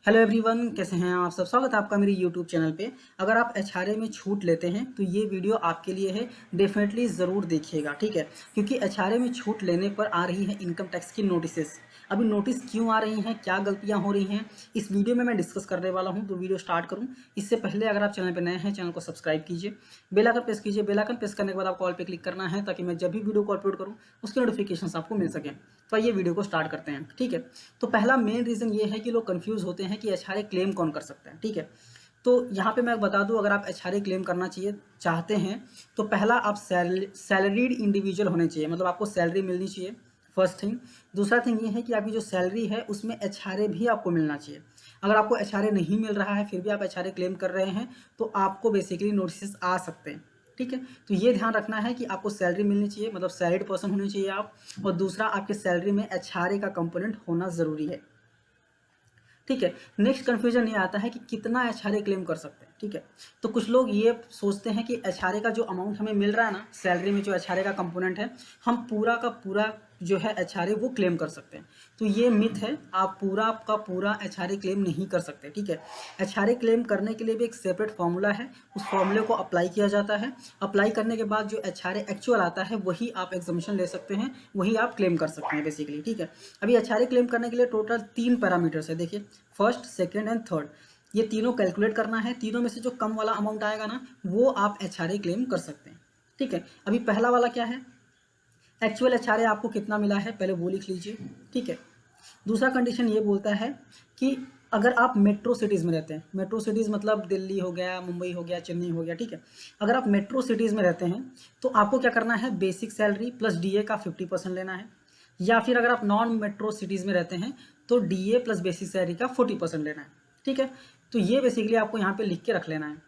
Hello everyone, कैसे हैं आप सब। स्वागत है आपका मेरे यूट्यूब चैनल पे। अगर आप एचआरए में छूट लेते हैं तो ये वीडियो आपके लिए है, डेफिनेटली ज़रूर देखिएगा, ठीक है। क्योंकि एचआरए में छूट लेने पर आ रही है इनकम टैक्स की नोटिसेस। अभी नोटिस क्यों आ रही हैं, क्या गलतियां हो रही हैं, इस वीडियो में मैं डिस्कस करने वाला हूं। तो वीडियो स्टार्ट करूं इससे पहले अगर आप चैनल पर नए हैं, चैनल को सब्सक्राइब कीजिए, बेल आइकन प्रेस कीजिए। बेल आइकन प्रेस करने के बाद आप कॉल पे क्लिक करना है ताकि मैं जब भी वीडियो को अपलोड करूँ उसके नोटिफिकेशन आपको मिल सकें। तो आइए वीडियो को स्टार्ट करते हैं, ठीक है। तो पहला मेन रीज़न ये है कि लोग कंफ्यूज होते हैं कि एचआरए क्लेम कौन कर सकता है, ठीक है। तो यहाँ पे मैं बता दूँ, अगर आप एचआरए क्लेम करना चाहते हैं तो पहला आप सैलरीड इंडिविजुअल होने चाहिए, मतलब आपको सैलरी मिलनी चाहिए, फर्स्ट थिंग। दूसरा थिंग ये है कि आपकी जो सैलरी है उसमें एचआरए भी आपको मिलना चाहिए। अगर आपको एचआरए नहीं मिल रहा है फिर भी आप एचआरए क्लेम कर रहे हैं तो आपको बेसिकली नोटिस आ सकते हैं, ठीक है। तो ये ध्यान रखना है कि आपको सैलरी मिलनी चाहिए, मतलब सैलरीड पर्सन होने चाहिए आप। और दूसरा, आपके सैलरी में एचआरए का कंपोनेंट होना ज़रूरी है, ठीक है। नेक्स्ट कन्फ्यूजन ये आता है कि कितना एचआरए क्लेम कर सकते हैं, ठीक है। तो कुछ लोग ये सोचते हैं कि एचआरए का जो अमाउंट हमें मिल रहा है ना, सैलरी में जो एचआरए का कंपोनेंट है, हम पूरा का पूरा जो है एचआरए वो क्लेम कर सकते हैं। तो ये मिथ है, आप पूरा का पूरा एचआरए क्लेम नहीं कर सकते, ठीक है। एचआरए क्लेम करने के लिए भी एक सेपरेट फॉर्मूला है, उस फॉर्मूले को अप्लाई किया जाता है। अप्लाई करने के बाद जो एचआरए एक्चुअल आता है वही आप एग्जामिशन ले सकते हैं, वही आप क्लेम कर सकते हैं बेसिकली, ठीक है। अभी एचआरए क्लेम करने के लिए टोटल 3 पैरामीटर्स है, देखिए, फर्स्ट, सेकेंड एंड थर्ड। ये तीनों कैलकुलेट करना है, तीनों में से जो कम वाला अमाउंट आएगा ना वो आप एचआरए क्लेम कर सकते हैं, ठीक है। अभी पहला वाला क्या है, एक्चुअल एचआरए आपको कितना मिला है पहले वो लिख लीजिए, ठीक है। दूसरा कंडीशन ये बोलता है कि अगर आप मेट्रो सिटीज़ में रहते हैं, मेट्रो सिटीज़ मतलब दिल्ली हो गया, मुंबई हो गया, चेन्नई हो गया, ठीक है। अगर आप मेट्रो सिटीज़ में रहते हैं तो आपको क्या करना है, बेसिक सैलरी प्लस डीए का 50% लेना है। या फिर अगर आप नॉन मेट्रो सिटीज़ में रहते हैं तो डीए प्लस बेसिक सैलरी का 40% लेना है, ठीक है। तो ये बेसिकली आपको यहाँ पे लिख के रख लेना है।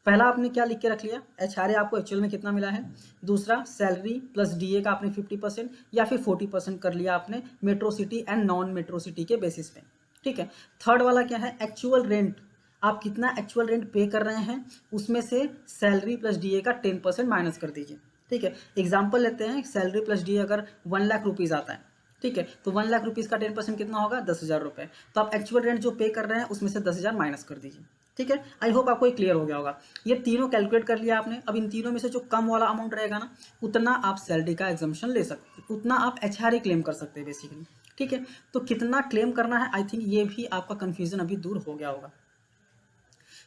पहला आपने क्या लिख के रख लिया, एचआरए आपको एक्चुअल में कितना मिला है। दूसरा, सैलरी प्लस डीए का आपने 50% या फिर 40% कर लिया आपने metro city and non metro city के बेसिस पे, ठीक है। थर्ड वाला क्या है, एक्चुअल रेंट, आप कितना एक्चुअल रेंट पे कर रहे हैं उसमें से सैलरी प्लस डीए का 10% माइनस कर दीजिए, ठीक है। एग्जाम्पल लेते हैं, सैलरी प्लस डीए अगर 1,00,000 रुपीज़ आता है, ठीक है, तो 1,00,000 रुपीज़ का 10% कितना होगा, 10,000 रुपये। तो आप एक्चुअल रेंट जो पे कर रहे हैं उसमें से 10,000 माइनस कर दीजिए, ठीक है। आई होप आपको ये क्लियर हो गया होगा। ये तीनों कैलकुलेट कर लिया आपने। अब इन तीनों में से जो कम वाला अमाउंट रहेगा ना, उतना आप सैलरी का एग्जाम्पशन ले सकते, उतना आप एचआरए क्लेम कर सकते हैं बेसिकली, ठीक है। तो कितना क्लेम करना है, आई थिंक ये भी आपका कंफ्यूजन अभी दूर हो गया होगा।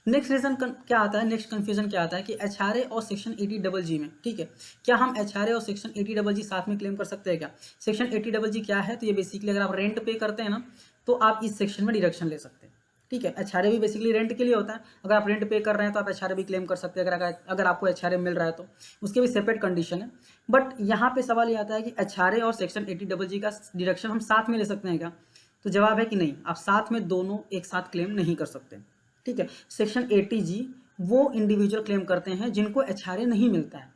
नेक्स्ट रीजन क्या आता है, नेक्स्ट कंफ्यूजन क्या आता है कि एचआरए और सेक्शन 80 में, ठीक है, क्या हम एचआरए और सेक्शन 80 साथ में क्लेम कर सकते हैं क्या। सेक्शन 80 क्या है, तो ये बेसिकली अगर आप रेंट पे करते हैं ना तो आप इस सेक्शन में डिडक्शन ले सकते हैं, ठीक है। एचआरए भी बेसिकली रेंट के लिए होता है, अगर आप रेंट पे कर रहे हैं तो आप एचआरए भी क्लेम कर सकते हैं, अगर आपको एचआरए मिल रहा है तो उसके भी सेपरेट कंडीशन है। बट यहाँ पे सवाल ये आता है कि एचआरए और सेक्शन 80 का डिडक्शन हम साथ में ले सकते हैं क्या। तो जवाब है कि नहीं, आप साथ में दोनों एक साथ क्लेम नहीं कर सकते, ठीक है। सेक्शन 80 वो इंडिविजुअल क्लेम करते हैं जिनको एचआरए नहीं मिलता है।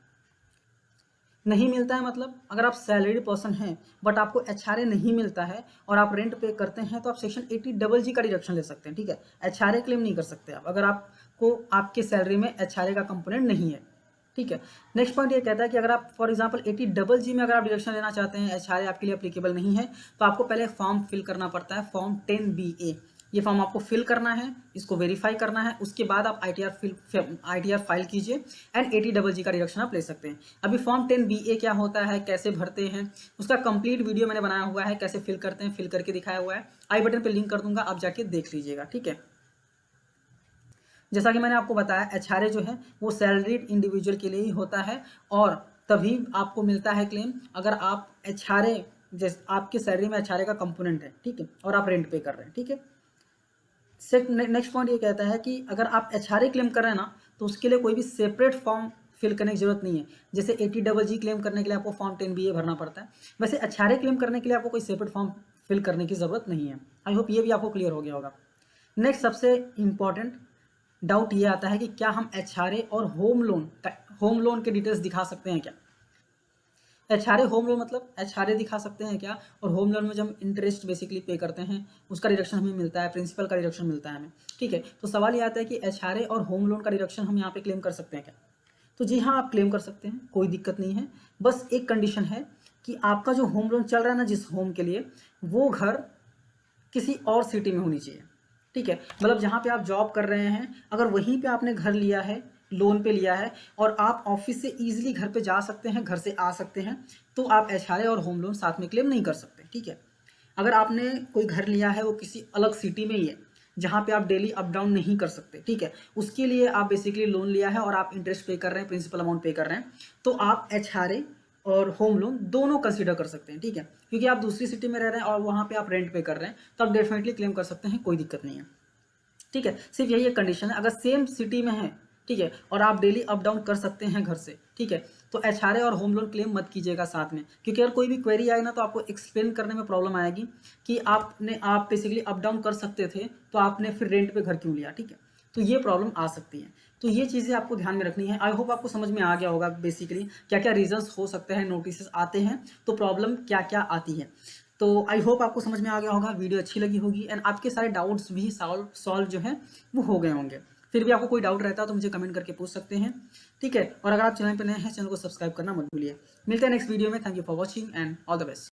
नहीं मिलता है मतलब अगर आप सैलरीड पर्सन हैं बट आपको एचआरए नहीं मिलता है और आप रेंट पे करते हैं तो आप सेक्शन 80 का डिडक्शन ले सकते हैं, ठीक है। एचआरए क्लेम नहीं कर सकते आप अगर आपको आपके सैलरी में एचआरए का कंपोनेंट नहीं है, ठीक है। नेक्स्ट पॉइंट ये कहता है कि अगर आप फॉर एग्जांपल 80 में अगर आप डिडक्शन लेना चाहते हैं, एचआरए आपके लिए अप्लीकेबल नहीं है, तो आपको पहले फॉर्म फिल करना पड़ता है, फॉर्म 10BA। ये फॉर्म आपको फिल करना है, इसको वेरीफाई करना है, उसके बाद आप आईटीआर फाइल कीजिए एंड 80 का डिडक्शन आप ले सकते हैं। अभी फॉर्म 10BA क्या होता है, कैसे भरते हैं, उसका कंप्लीट वीडियो मैंने बनाया हुआ है, कैसे फिल करते हैं, फिल करके दिखाया हुआ है, आई बटन पे लिंक कर दूंगा, आप जाके देख लीजिएगा, ठीक है। जैसा कि मैंने आपको बताया, एचआरए जो है वो सैलरीड इंडिविजुअल के लिए ही होता है और तभी आपको मिलता है क्लेम अगर आप एचआरए, जैसे आपकी सैलरी में एचआरए का कंपोनेंट है, ठीक है, और आप रेंट पे कर रहे हैं, ठीक है। नेक्स्ट पॉइंट ये कहता है कि अगर आप एचआरए क्लेम कर रहे हैं ना तो उसके लिए कोई भी सेपरेट फॉर्म फिल करने की जरूरत नहीं है। जैसे 80 क्लेम करने के लिए आपको फॉर्म 10BA भरना पड़ता है, वैसे एचआरए क्लेम करने के लिए आपको कोई सेपरेट फॉर्म फिल करने की जरूरत नहीं है। आई होप ये भी आपको क्लियर हो गया होगा। नेक्स्ट सबसे इंपॉर्टेंट डाउट ये आता है कि क्या हम एचआरए और होम लोन के डिटेल्स दिखा सकते हैं क्या। एचआरए होम लोन मतलब एचआरए दिखा सकते हैं क्या, और होम लोन में जब हम इंटरेस्ट बेसिकली पे करते हैं उसका डिडक्शन हमें मिलता है, प्रिंसिपल का डिडक्शन मिलता है हमें, ठीक है। तो सवाल ये आता है कि एचआरए और होम लोन का डिडक्शन हम यहाँ पे क्लेम कर सकते हैं क्या। तो जी हाँ, आप क्लेम कर सकते हैं, कोई दिक्कत नहीं है। बस एक कंडीशन है कि आपका जो होम लोन चल रहा है ना जिस होम के लिए, वो घर किसी और सिटी में होनी चाहिए, ठीक है, मतलब जहाँ पे आप जॉब कर रहे हैं, अगर वहीं पे आपने घर लिया है, लोन पे लिया है और आप ऑफिस से इजीली घर पे जा सकते हैं, घर से आ सकते हैं, तो आप एचआरए और होम लोन साथ में क्लेम नहीं कर सकते। ठीक है, अगर आपने कोई घर लिया है वो किसी अलग सिटी में ही है जहाँ पे आप डेली अप डाउन नहीं कर सकते, ठीक है, उसके लिए आप बेसिकली लोन लिया है और आप इंटरेस्ट पे कर रहे हैं, प्रिंसिपल अमाउंट पे कर रहे हैं, तो आप एचआरए और होम लोन दोनों कंसीडर कर सकते हैं। ठीक है, क्योंकि आप दूसरी सिटी में रह रहे हैं और वहाँ पे आप रेंट पे कर रहे हैं, तो आप डेफिनेटली क्लेम कर सकते हैं, कोई दिक्कत नहीं है। ठीक है, सिर्फ यही एक कंडीशन है, अगर सेम सिटी में है, ठीक है, और आप डेली अप डाउन कर सकते हैं घर से, ठीक है, तो एचआरए और होम लोन क्लेम मत कीजिएगा साथ में, क्योंकि अगर कोई भी क्वेरी आए ना तो आपको एक्सप्लेन करने में प्रॉब्लम आएगी कि आप बेसिकली अप डाउन कर सकते थे तो आपने फिर रेंट पे घर क्यों लिया। ठीक है, तो ये प्रॉब्लम आ सकती है, तो ये चीज़ें आपको ध्यान में रखनी है। आई होप आपको समझ में आ गया होगा बेसिकली क्या क्या रीजंस हो सकते हैं, नोटिस आते हैं तो प्रॉब्लम क्या क्या आती है। तो आई होप आपको समझ में आ गया होगा, वीडियो अच्छी लगी होगी एंड आपके सारे डाउट्स भी सॉल्व जो है वो हो गए होंगे। फिर भी आपको कोई डाउट रहता है तो मुझे कमेंट करके पूछ सकते हैं। ठीक है, और अगर आप चैनल पर नए हैं, चैनल को सब्सक्राइब करना मत भूलिए। मिलते हैं नेक्स्ट वीडियो में। Thank you for watching and all the best.